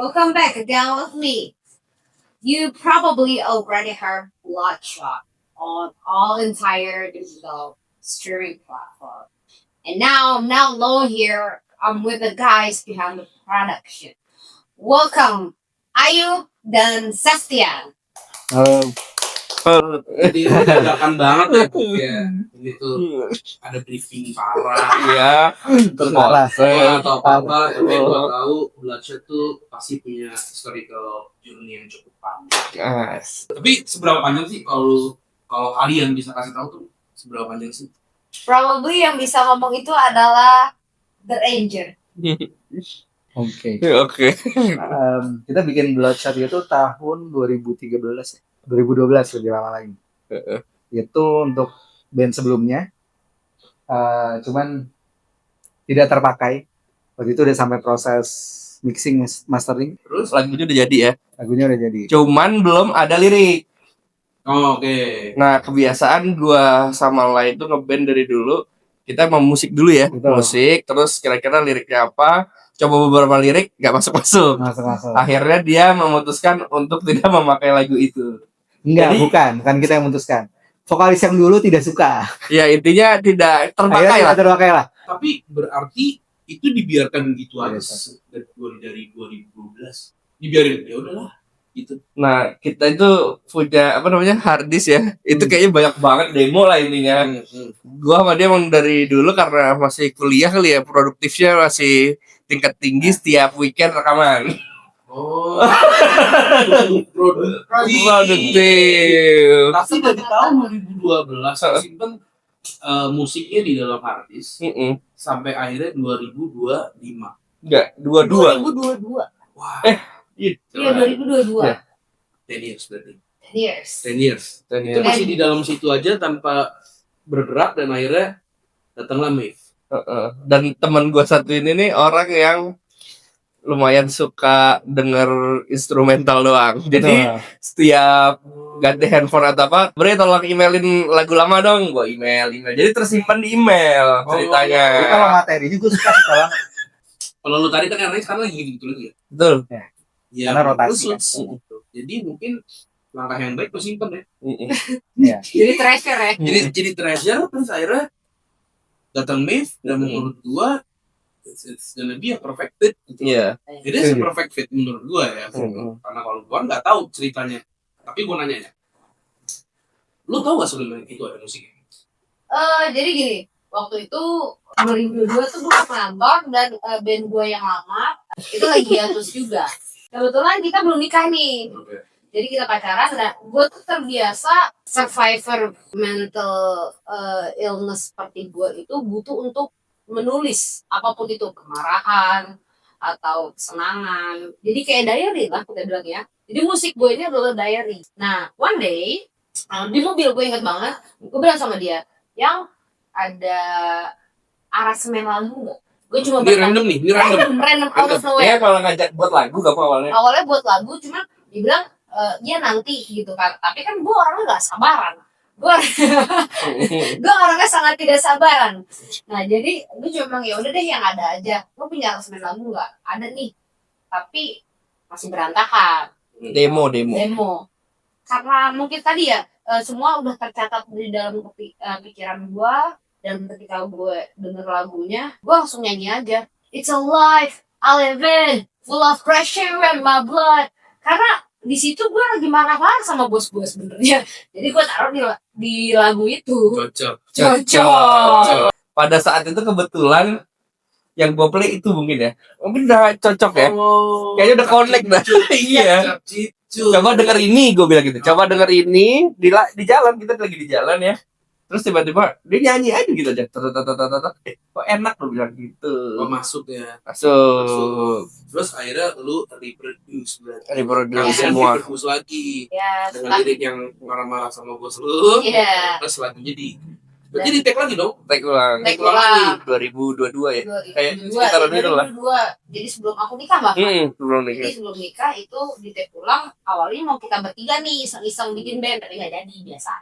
Welcome back again with me. You probably already heard Bloodshot on all entire digital streaming platform. And now I'm not alone here. I'm with the guys behind the production. Welcome, Ayu dan Sestian. Jadi dadakan banget ya. Ini tuh ada briefing parah. Iya. Terus atau apa tapi gua tahu Bloodshot tuh pasti punya historical journey yang cukup panjang. Tapi seberapa panjang sih kalau kalian bisa kasih tahu tuh seberapa panjang sih? Probably yang bisa ngomong itu adalah The Ranger. Oke. Kita bikin Bloodshot itu tahun 2013 ya. 2012 lebih lama lagi. Itu untuk band sebelumnya. Cuman tidak terpakai. Waktu itu udah sampai proses mixing, mastering. Terus lagunya udah jadi ya? Lagunya udah jadi. Cuman belum ada lirik. Oh, oke. Nah, kebiasaan gua sama Lai itu ngeband dari dulu. Kita mau musik dulu ya. Betul. Musik, terus kira-kira liriknya apa. Coba beberapa lirik, gak masuk-masuk. Masuk. Akhirnya dia memutuskan untuk tidak memakai lagu itu. Enggak, Jadi, bukan kita yang memutuskan. Vokalis yang dulu tidak suka. Ya, intinya tidak terpakai lah. Tapi berarti itu dibiarkan gitu aja Iya, dari 2012. Dibiarin ya udahlah gitu. Nah, kita itu punya hard disk ya. Itu kayaknya banyak banget demo lah intinya. Gua sama dia emang dari dulu karena masih kuliah kali ya, produktifnya masih tingkat tinggi, setiap weekend rekaman. Oh. Produktif. Tapi dari tahun 2012 simpen musiknya di dalam hard disk sampai akhirnya 2025. Enggak, 22. 2022. Wah. Iya, 2022. Ya. 10 years berarti. 10 years. 10 years. Itu Dan masih di dalam situ aja tanpa bergerak dan akhirnya datanglah Maeve. Dan teman gue satu ini nih orang yang lumayan suka denger instrumental doang. Jadi setiap ganti handphone atau apa, Bre tolong emailin lagu lama dong. Gue email. Jadi tersimpan di email ceritanya. Jadi kalau materi juga suka banget. Kalau lu tadi kan karena sekarang lagi gitu lagi ya. Betul. Ya, Karena rotasi. terus, jadi mungkin langkah yang baik lu simpen ya. Iya. Jadi treasure ya. Jadi treasure terus akhirnya datang Maeve dan menurut gua it's gonna be a perfect fit. Iya. It is a perfect fit menurut gua ya. Karena kalau gua nggak tahu ceritanya. Tapi gua nanya ya. Lu tahu gak sebelumnya itu ada musiknya? Jadi gini, waktu itu 2022 tuh gue nonton dan band gue yang lama itu lagi hiatus juga. Kebetulan kita belum nikah nih. Okay. Jadi kita pacaran dan gue tuh terbiasa survivor mental illness seperti gue itu butuh untuk menulis apapun itu, kemarahan atau kesenangan. Jadi kayak diary lah kita bilang ya. Jadi musik gue ini adalah diary. Nah, one day di mobil gue inget banget, gue bilang sama dia, yang ada aransemen lagu nggak? Gue cuma Ini random nih, ini random out of nowhere. Ya kalau ngajak buat lagu gak apa awalnya? Awalnya buat lagu, cuman dibilang ya nanti gitu kan. Tapi kan gue orangnya nggak sabaran. Gue orangnya sangat tidak sabaran. Nah jadi gue cuma bilang ya udah deh yang ada aja. Lo punya aransemen lagu nggak? Ada nih, tapi masih berantakan. Demo. Karena mungkin tadi ya semua udah tercatat di dalam pikiran gue. Dan ketika gue denger lagunya, gue langsung nyanyi aja. It's a life I live in, full of pressure in my blood. Karena di situ gue lagi marah-marah sama bos gue sebenarnya. Jadi gue taruh di lagu itu. Cocok. Pada saat itu kebetulan yang gue play itu mungkin ya. Mungkin udah cocok ya. Kayaknya udah connect dah. Iya. Coba denger ini, gue bilang gitu. Coba denger ini di jalan, kita lagi di jalan ya. Terus tiba-tiba dia nyanyi aja gitu aja. Kok enak lo bilang gitu. Oh, masuk ya. Masuk. Terus akhirnya lu reproduce semua. Reproduce lagi. Ya, Dengan lirik yang marah-marah sama bos lu. Iya. Terus lagunya berarti di tag lagi dong. Take ulang. 2022 ya. Kayak sekitaran itu lah. 2022. Jadi sebelum aku nikah bahkan. Sebelum Sebelum nikah itu di take ulang awalnya mau kita bertiga nih iseng-iseng bikin band tapi nggak jadi biasa.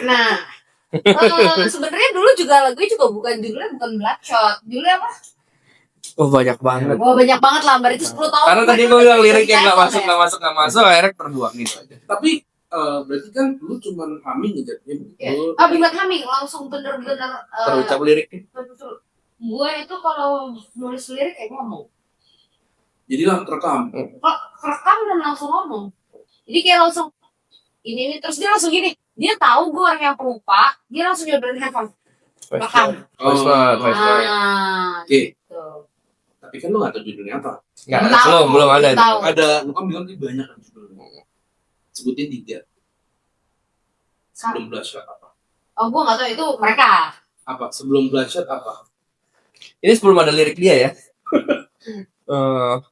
Nah, sebenarnya dulu juga lagunya juga bukan judulnya bukan Bloodshot. Judulnya apa? Oh banyak banget. Wah banyak banget lah, berarti 10 tahun. Karena tadi gue bilang lirik yang nggak masuk, akhirnya terbuang gitu aja. Tapi berarti kan lu cuman humming aja ya betul. Bukan humming, langsung bener-bener Terucap liriknya. betul. Gue itu kalau nulis lirik kayak ngomong. Jadi langsung rekam. Rekam dan langsung ngomong. Jadi kayak langsung ini terus dia langsung gini. Dia tahu gue orang yang pelupa, dia langsung nyodorin handphone. Rekam. Voice note. Oke. Gitu. Tapi kan lu nggak tahu judulnya apa. Belum ada. Tahu. Ada, lu kan bilang ini banyak kan judulnya. Sebutin 3. Sebelum Bloodshot apa? Oh, gue nggak tahu itu mereka. Apa? Sebelum Bloodshot apa? Ini sebelum ada lirik dia ya.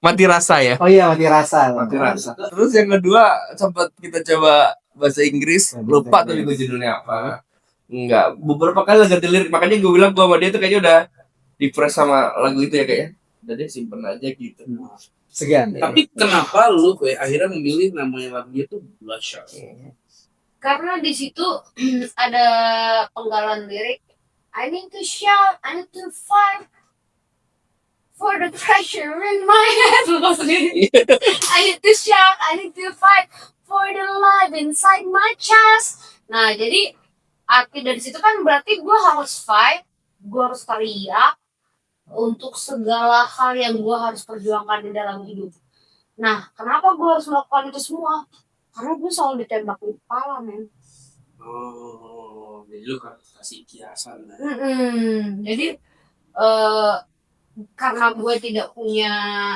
Mati rasa ya. Oh iya, mati rasa. Terus yang kedua sempat kita coba bahasa Inggris, lupa tuh gue judulnya apa. Enggak, beberapa kali ganti lirik, makanya gue bilang gue sama dia tuh kayaknya udah di-press sama lagu itu ya kayaknya. Udah deh simpen aja gitu. Segan. Tapi kenapa lu akhirnya memilih namanya lagunya tuh Bloodshot? Karena di situ ada penggalan lirik. I need to shout, I need to fight for the treasure in my head. Lu tau sendiri. I need to shout, I need to fight for the life inside my chest. Nah, jadi arti dari situ kan berarti gue harus fight, gue harus teriak untuk segala hal yang gue harus perjuangkan di dalam hidup. Nah, kenapa gue harus melakukan itu semua? Karena gue selalu ditembak di kepala, men. Oh, jadi lu kan kasih kiasan. Jadi karena gue tidak punya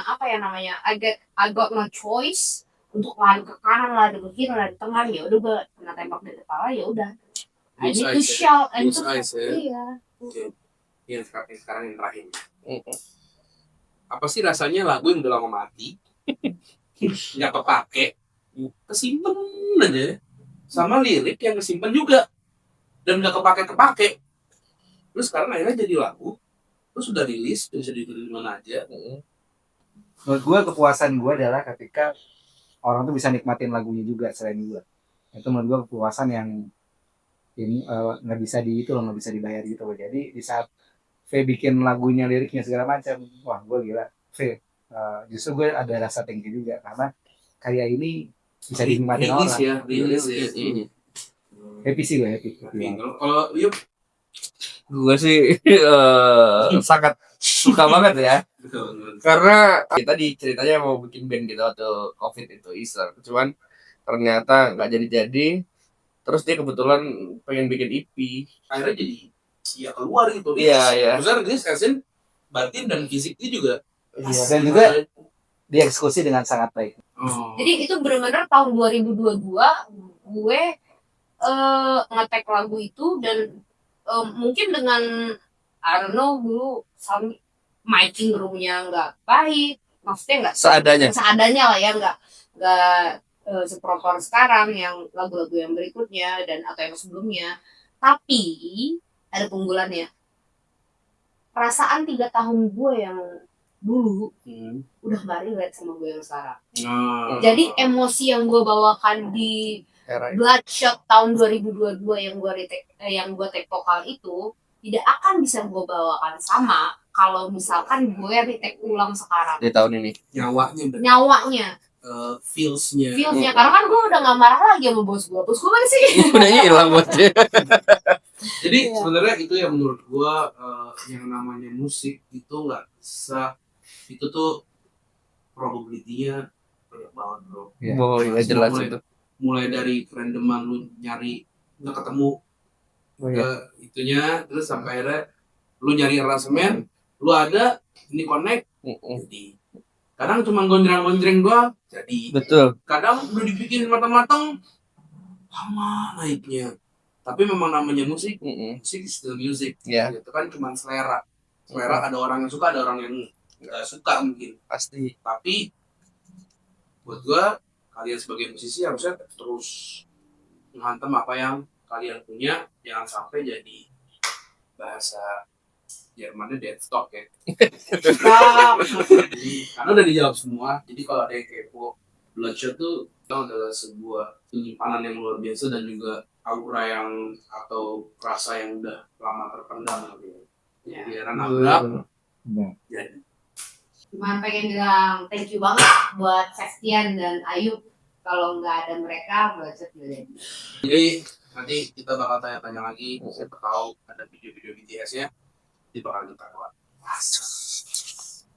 apa ya namanya, I got no choice untuk lari ke kanan, lari ke kiri, lari ke tengah, ya udah gue kena tembak di kepala, ya udah. I need to shout, I need to Iya. Oke. Yang sekarang yang terakhir. Apa sih rasanya lagu yang udah lama mati, nggak kepake, kesimpan aja, sama lirik yang kesimpan juga dan nggak kepake. Terus sekarang akhirnya jadi lagu, terus sudah rilis, bisa ditulis di mana aja. Menurut gue kepuasan gue adalah ketika orang tuh bisa nikmatin lagunya juga selain gue. Itu menurut gue kepuasan yang ini nggak bisa nggak bisa dibayar gitu loh. Jadi di saat V bikin lagunya, liriknya segala macam, wah gue gila. V justru gue ada rasa thank you juga karena karya ini bisa dinikmatin orang. Rilis. Happy sih gue, happy. Kalau yuk, Gue sih sangat suka banget ya. Karena tadi ceritanya mau bikin band gitu waktu COVID itu iseng. Cuman ternyata nggak jadi. Terus dia kebetulan pengen bikin EP. akhirnya jadi ya keluar gitu. Iya. Terus rilis esen batin dan fisiknya juga. Iya, dan juga dieksekusi dengan sangat baik. Jadi itu benar-benar tahun 2022 gue nge-tag lagu itu dan mungkin dengan I don't know dulu miking roomnya nggak baik, maksudnya nggak seadanya lah ya, nggak seproper sekarang yang lagu-lagu yang berikutnya dan atau yang sebelumnya. Tapi ada keunggulannya, perasaan 3 tahun gue yang dulu udah gak relate sama gue yang sekarang. Jadi emosi yang gue bawakan di Bloodshot tahun 2022 yang gue take vokal itu tidak akan bisa gue bawakan sama kalau misalkan gue retake ulang sekarang di tahun ini. Nyawanya feelsnya karena kan gue udah gak marah lagi sama bos gue mana sih? Udah hilang buat dia. Jadi sebenarnya itu yang menurut gue yang namanya musik itu nggak bisa, itu tuh probability-nya banyak banget bro. Nggak jelas itu. Mulai dari randoman lu nyari nggak ketemu ke itunya, terus sampai akhirnya lu nyari aransemen, lu ada ini connect, jadi kadang cuma gonjreng doang jadi. Betul. Kadang udah dibikin matang-matang lama naiknya, tapi memang namanya musik still music. Itu kan cuma selera ada orang yang suka, ada orang yang nggak suka mungkin Pasti. Tapi buat gua kalian sebagai musisi harusnya terus menghantam apa yang kalian punya, jangan sampai jadi bahasa Jermannya dead stock ya. Karena udah dijawab semua. Jadi kalau ada yang kepo, Bloodshot tuh adalah sebuah penyimpanan yang luar biasa dan juga aura yang atau rasa yang udah lama terpendam gitu. Biaran nabrak jadi. Cuma pengen bilang thank you banget buat Sestian dan Ayub. Kalau nggak ada mereka, Bloodshed nggak jadi. Jadi nanti kita bakal tanya-tanya lagi, siapa tahu ada video-video BTS-nya, nanti bakal kita buat.